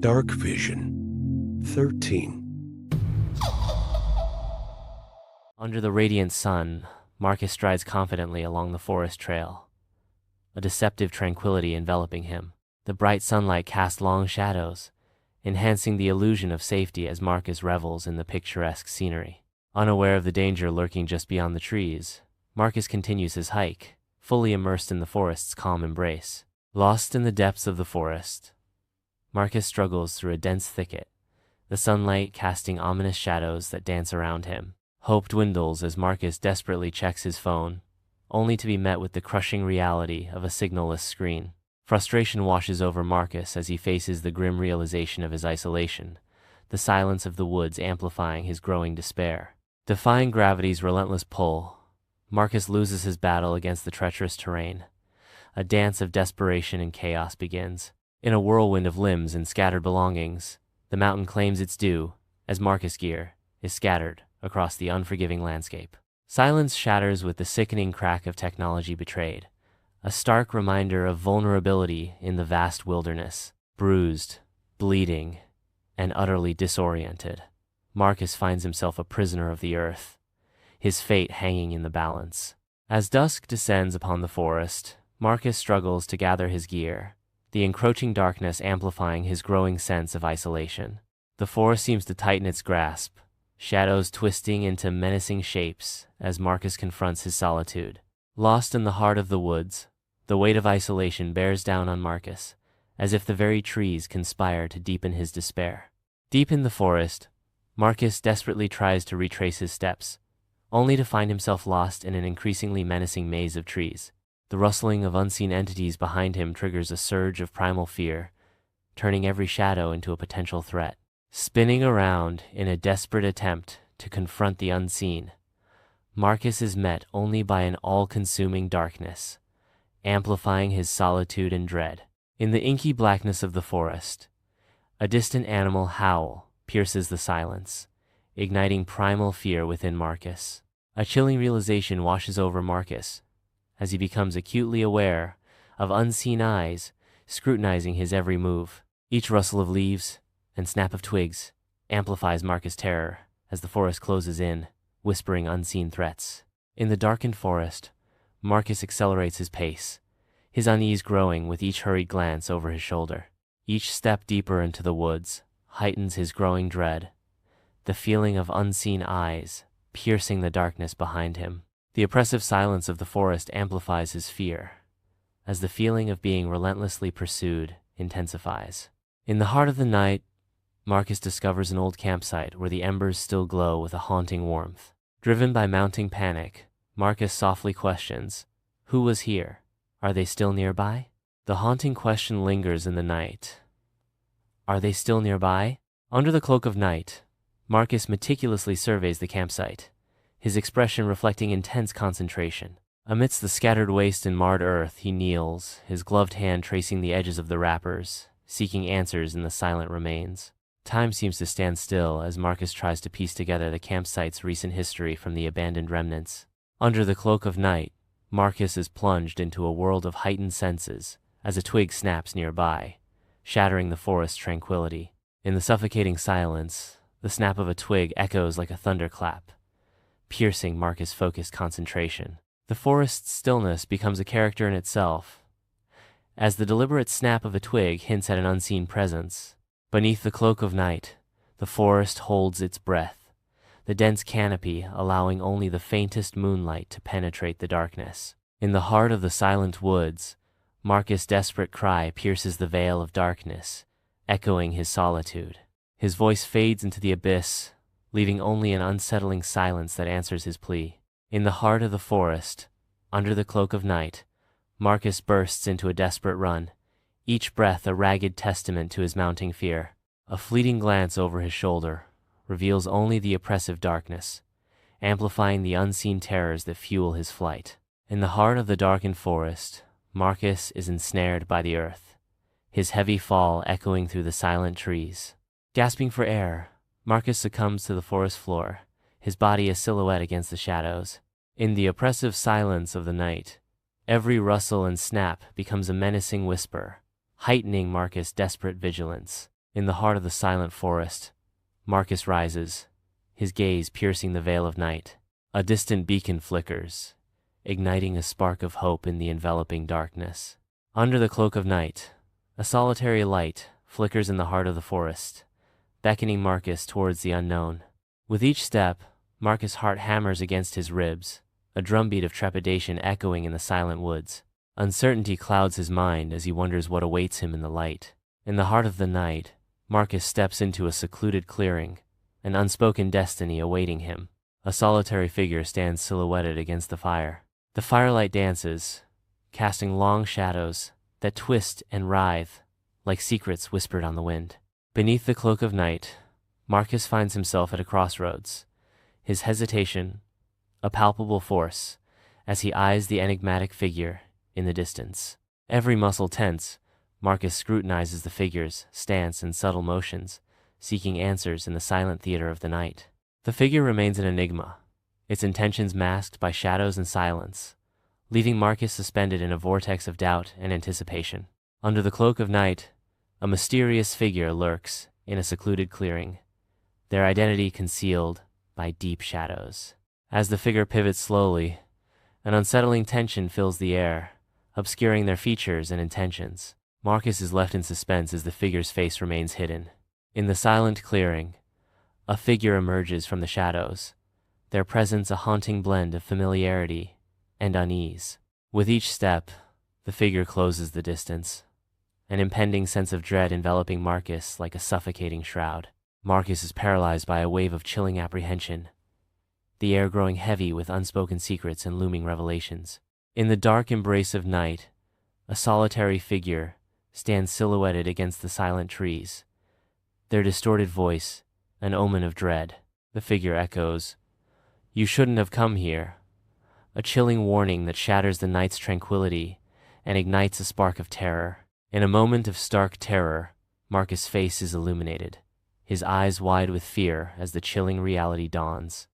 DarkVision 13. Under the radiant sun, Marcus strides confidently along the forest trail, a deceptive tranquility enveloping him. The bright sunlight casts long shadows, enhancing the illusion of safety as Marcus revels in the picturesque scenery. Unaware of the danger lurking just beyond the trees, Marcus continues his hike, fully immersed in the forest's calm embrace. Lost in the depths of the forest, Marcus struggles through a dense thicket, the sunlight casting ominous shadows that dance around him. Hope dwindles as Marcus desperately checks his phone, only to be met with the crushing reality of a signalless screen. Frustration washes over Marcus as he faces the grim realization of his isolation, the silence of the woods amplifying his growing despair. Defying gravity's relentless pull, Marcus loses his battle against the treacherous terrain. A dance of desperation and chaos begins. In a whirlwind of limbs and scattered belongings, the mountain claims its due as Marcus' gear is scattered across the unforgiving landscape. Silence shatters with the sickening crack of technology betrayed, a stark reminder of vulnerability in the vast wilderness. Bruised, bleeding, and utterly disoriented, Marcus finds himself a prisoner of the earth, his fate hanging in the balance. As dusk descends upon the forest, Marcus struggles to gather his gear, the encroaching darkness amplifying his growing sense of isolation. The forest seems to tighten its grasp, shadows twisting into menacing shapes as Marcus confronts his solitude. Lost in the heart of the woods, the weight of isolation bears down on Marcus, as if the very trees conspire to deepen his despair. Deep in the forest, Marcus desperately tries to retrace his steps, only to find himself lost in an increasingly menacing maze of trees. The rustling of unseen entities behind him triggers a surge of primal fear, turning every shadow into a potential threat. Spinning around in a desperate attempt to confront the unseen, Marcus is met only by an all-consuming darkness, amplifying his solitude and dread. In the inky blackness of the forest, a distant animal howl pierces the silence, igniting primal fear within Marcus. A chilling realization washes over Marcus as he becomes acutely aware of unseen eyes scrutinizing his every move. Each rustle of leaves and snap of twigs amplifies Marcus' terror as the forest closes in, whispering unseen threats. In the darkened forest, Marcus accelerates his pace, his unease growing with each hurried glance over his shoulder. Each step deeper into the woods heightens his growing dread, the feeling of unseen eyes piercing the darkness behind him. The oppressive silence of the forest amplifies his fear, as the feeling of being relentlessly pursued intensifies. In the heart of the night, Marcus discovers an old campsite where the embers still glow with a haunting warmth. Driven by mounting panic, Marcus softly questions, "Who was here? Are they still nearby?" The haunting question lingers in the night. Are they still nearby? Under the cloak of night, Marcus meticulously surveys the campsite, his expression reflecting intense concentration. Amidst the scattered waste and marred earth, he kneels, his gloved hand tracing the edges of the wrappers, seeking answers in the silent remains. Time seems to stand still as Marcus tries to piece together the campsite's recent history from the abandoned remnants. Under the cloak of night, Marcus is plunged into a world of heightened senses as a twig snaps nearby, shattering the forest's tranquility. In the suffocating silence, the snap of a twig echoes like a thunderclap, piercing Marcus' focused concentration. The forest's stillness becomes a character in itself, as the deliberate snap of a twig hints at an unseen presence. Beneath the cloak of night, the forest holds its breath, the dense canopy allowing only the faintest moonlight to penetrate the darkness. In the heart of the silent woods, Marcus' desperate cry pierces the veil of darkness, echoing his solitude. His voice fades into the abyss, leaving only an unsettling silence that answers his plea. In the heart of the forest, under the cloak of night, Marcus bursts into a desperate run, each breath a ragged testament to his mounting fear. A fleeting glance over his shoulder reveals only the oppressive darkness, amplifying the unseen terrors that fuel his flight. In the heart of the darkened forest, Marcus is ensnared by the earth, his heavy fall echoing through the silent trees. Gasping for air, Marcus succumbs to the forest floor, his body a silhouette against the shadows. In the oppressive silence of the night, every rustle and snap becomes a menacing whisper, heightening Marcus' desperate vigilance. In the heart of the silent forest, Marcus rises, his gaze piercing the veil of night. A distant beacon flickers, igniting a spark of hope in the enveloping darkness. Under the cloak of night, a solitary light flickers in the heart of the forest, beckoning Marcus towards the unknown. With each step, Marcus' heart hammers against his ribs, a drumbeat of trepidation echoing in the silent woods. Uncertainty clouds his mind as he wonders what awaits him in the light. In the heart of the night, Marcus steps into a secluded clearing, an unspoken destiny awaiting him. A solitary figure stands silhouetted against the fire. The firelight dances, casting long shadows that twist and writhe like secrets whispered on the wind. Beneath the cloak of night, Marcus finds himself at a crossroads, his hesitation a palpable force as he eyes the enigmatic figure in the distance. Every muscle tense, Marcus scrutinizes the figure's stance and subtle motions, seeking answers in the silent theater of the night. The figure remains an enigma, its intentions masked by shadows and silence, leaving Marcus suspended in a vortex of doubt and anticipation. Under the cloak of night, a mysterious figure lurks in a secluded clearing, their identity concealed by deep shadows. As the figure pivots slowly, an unsettling tension fills the air, obscuring their features and intentions. Marcus is left in suspense as the figure's face remains hidden. In the silent clearing, a figure emerges from the shadows, their presence a haunting blend of familiarity and unease. With each step, the figure closes the distance, an impending sense of dread enveloping Marcus like a suffocating shroud. Marcus is paralyzed by a wave of chilling apprehension, the air growing heavy with unspoken secrets and looming revelations. In the dark embrace of night, a solitary figure stands silhouetted against the silent trees, their distorted voice an omen of dread. The figure echoes, "You shouldn't have come here," a chilling warning that shatters the night's tranquility and ignites a spark of terror. In a moment of stark terror, Marcus' face is illuminated, his eyes wide with fear as the chilling reality dawns.